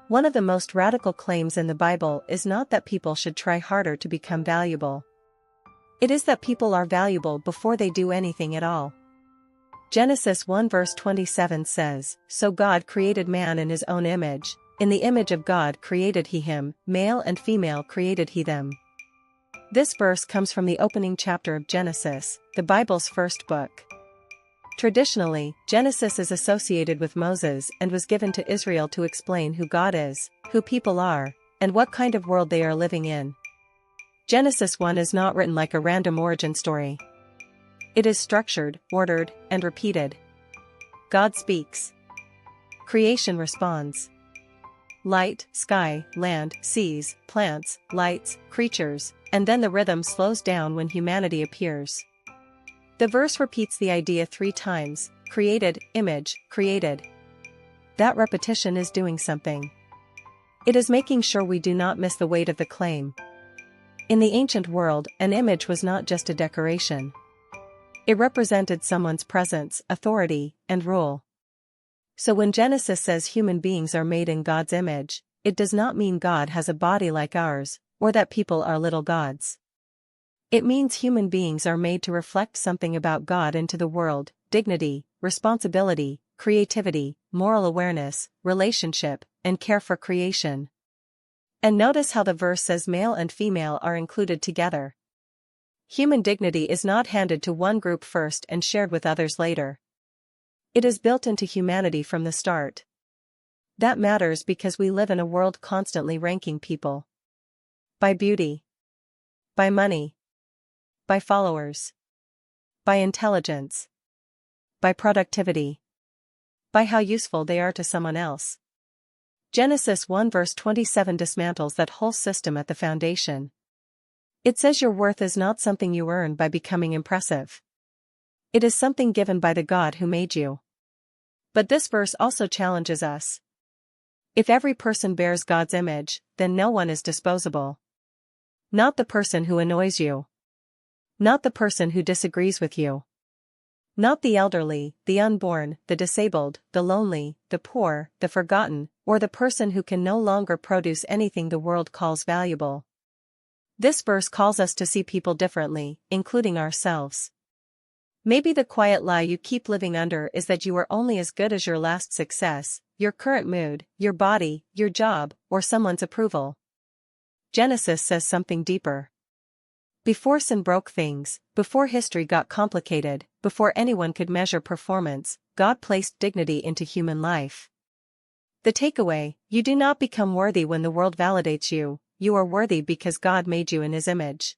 One of the most radical claims in the Bible is not that people should try harder to become valuable. It is that people are valuable before they do anything at all. Genesis 1 verse 27 says, "So God created man in his own image, in the image of God created he him, male and female created he them." This verse comes from the opening chapter of Genesis, the Bible's first book. Traditionally, Genesis is associated with Moses and was given to Israel to explain who God is, who people are, and what kind of world they are living in. Genesis 1 is not written like a random origin story. It is structured, ordered, and repeated. God speaks. Creation responds. Light, sky, land, seas, plants, lights, creatures, and then the rhythm slows down when humanity appears. The verse repeats the idea 3 times: created, image, created. That repetition is doing something. It is making sure we do not miss the weight of the claim. In the ancient world, an image was not just a decoration. It represented someone's presence, authority, and rule. So when Genesis says human beings are made in God's image, it does not mean God has a body like ours, or that people are little gods. It means human beings are made to reflect something about God into the world: dignity, responsibility, creativity, moral awareness, relationship, and care for creation. And notice how the verse says male and female are included together. Human dignity is not handed to one group first and shared with others later. It is built into humanity from the start. That matters because we live in a world constantly ranking people by beauty, by money, by followers, by intelligence, by productivity, by how useful they are to someone else. Genesis 1 verse 27 dismantles that whole system at the foundation. It says your worth is not something you earn by becoming impressive. It is something given by the God who made you. But this verse also challenges us. If every person bears God's image, then no one is disposable. Not the person who annoys you. Not the person who disagrees with you. Not the elderly, the unborn, the disabled, the lonely, the poor, the forgotten, or the person who can no longer produce anything the world calls valuable. This verse calls us to see people differently, including ourselves. Maybe the quiet lie you keep living under is that you are only as good as your last success, your current mood, your body, your job, or someone's approval. Genesis says something deeper. Before sin broke things, before history got complicated, before anyone could measure performance, God placed dignity into human life. The takeaway: you do not become worthy when the world validates you, you are worthy because God made you in His image.